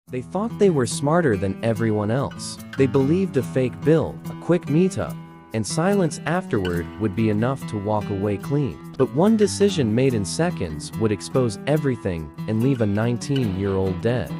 They thought they were smarter than everyone else. They believed a fake bill, a quick meetup, and silence afterward would be enough to walk away clean. But one decision made in seconds would expose everything and leave a 19-year-old dead.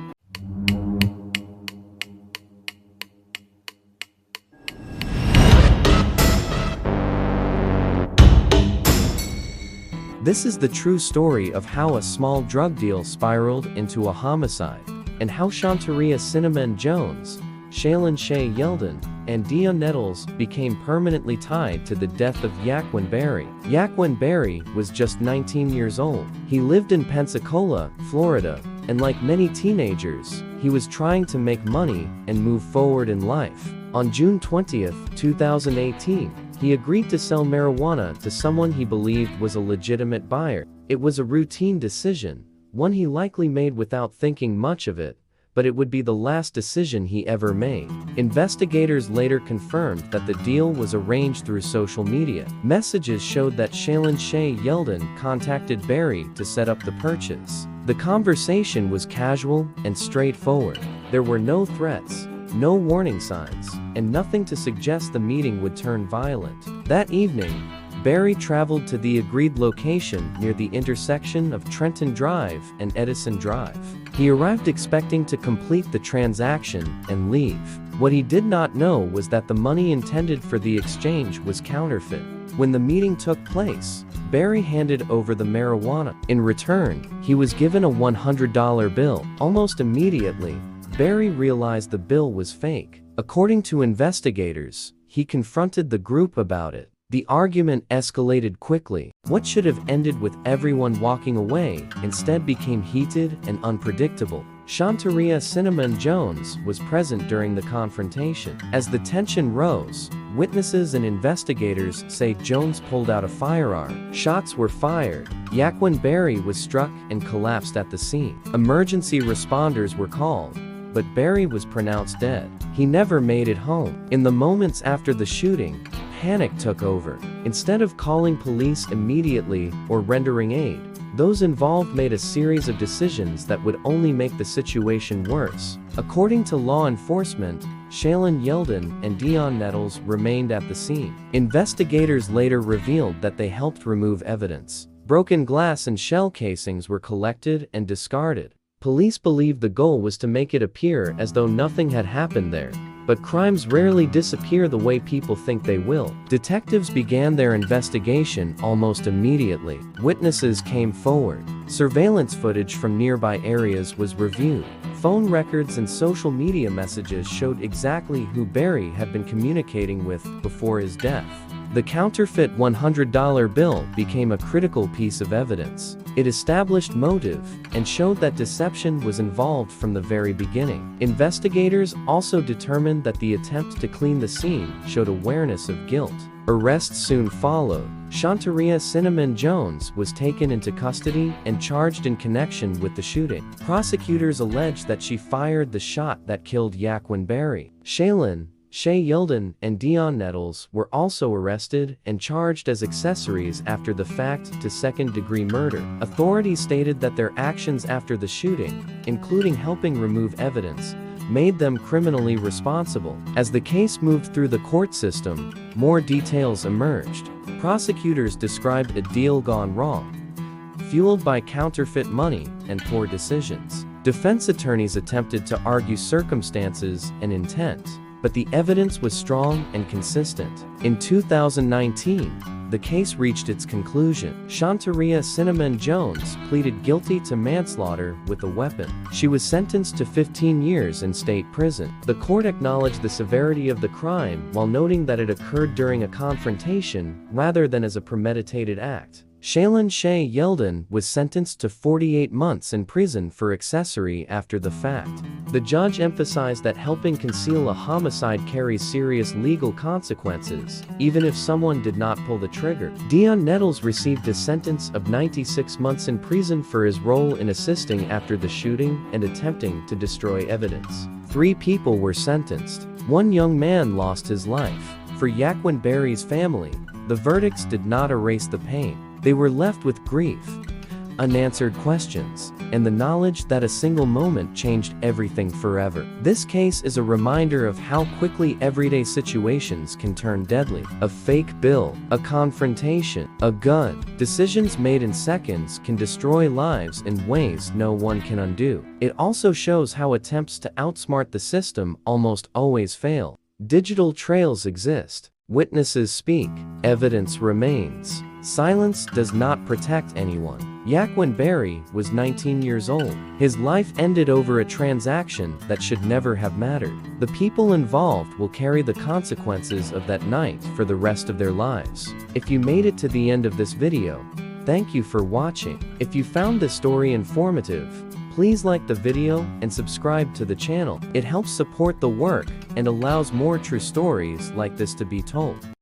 This is the true story of how a small drug deal spiraled into a homicide, and how Shantaria Cinnamon Jones, Shaylin Shay Yeldon, and Dion Nettles became permanently tied to the death of Yaquin Berry. Yaquin Berry was just 19 years old. He lived in Pensacola, Florida, and like many teenagers, he was trying to make money and move forward in life. On June 20, 2018, he agreed to sell marijuana to someone he believed was a legitimate buyer. It was a routine decision, one he likely made without thinking much of it, but it would be the last decision he ever made. Investigators later confirmed that the deal was arranged through social media. Messages showed that Shaylin Shay Yeldon contacted Berry to set up the purchase. The conversation was casual and straightforward. There were no threats, no warning signs, and nothing to suggest the meeting would turn violent. That evening, Berry traveled to the agreed location near the intersection of Trenton Drive and Edison Drive. He arrived expecting to complete the transaction and leave. What he did not know was that the money intended for the exchange was counterfeit. When the meeting took place, Berry handed over the marijuana. In return, he was given a $100 bill. Almost immediately, Berry realized the bill was fake. According to investigators, he confronted the group about it. The argument escalated quickly. What should have ended with everyone walking away instead became heated and unpredictable. Shantaria Cinnamon Jones was present during the confrontation. As the tension rose, witnesses and investigators say Jones pulled out a firearm. Shots were fired. Yaquin Berry was struck and collapsed at the scene. Emergency responders were called, but Berry was pronounced dead. He never made it home. In the moments after the shooting, panic took over. Instead of calling police immediately or rendering aid, those involved made a series of decisions that would only make the situation worse. According to law enforcement, Shaylin Yeldon and Dion Nettles remained at the scene. Investigators later revealed that they helped remove evidence. Broken glass and shell casings were collected and discarded. Police believed the goal was to make it appear as though nothing had happened there. But crimes rarely disappear the way people think they will. Detectives began their investigation almost immediately. Witnesses came forward. Surveillance footage from nearby areas was reviewed. Phone records and social media messages showed exactly who Berry had been communicating with before his death. The counterfeit $100 bill became a critical piece of evidence. It established motive and showed that deception was involved from the very beginning. Investigators also determined that the attempt to clean the scene showed awareness of guilt. Arrests soon followed. Shantaria Cinnamon Jones was taken into custody and charged in connection with the shooting. Prosecutors alleged that she fired the shot that killed Yaquin Berry. Shaylin Shay Yeldon and Dion Nettles were also arrested and charged as accessories after the fact to second-degree murder. Authorities stated that their actions after the shooting, including helping remove evidence, made them criminally responsible. As the case moved through the court system, more details emerged. Prosecutors described a deal gone wrong, fueled by counterfeit money and poor decisions. Defense attorneys attempted to argue circumstances and intent, but the evidence was strong and consistent. In 2019, the case reached its conclusion. Shantaria Cinnamon Jones pleaded guilty to manslaughter with a weapon. She was sentenced to 15 years in state prison. The court acknowledged the severity of the crime while noting that it occurred during a confrontation rather than as a premeditated act. Shaylin Shay Yeldon was sentenced to 48 months in prison for accessory after the fact. The judge emphasized that helping conceal a homicide carries serious legal consequences, even if someone did not pull the trigger. Dion Nettles received a sentence of 96 months in prison for his role in assisting after the shooting and attempting to destroy evidence. 3 people were sentenced. 1 young man lost his life. For Yaquin Berry's family, the verdicts did not erase the pain. They were left with grief, unanswered questions, and the knowledge that a single moment changed everything forever. This case is a reminder of how quickly everyday situations can turn deadly. A fake bill, a confrontation, a gun. Decisions made in seconds can destroy lives in ways no one can undo. It also shows how attempts to outsmart the system almost always fail. Digital trails exist. Witnesses speak. Evidence remains. Silence does not protect anyone. Yaquin Berry was 19 years old. His life ended over a transaction that should never have mattered. The people involved will carry the consequences of that night for the rest of their lives. If you made it to the end of this video, thank you for watching. If you found this story informative, please like the video and subscribe to the channel. It helps support the work and allows more true stories like this to be told.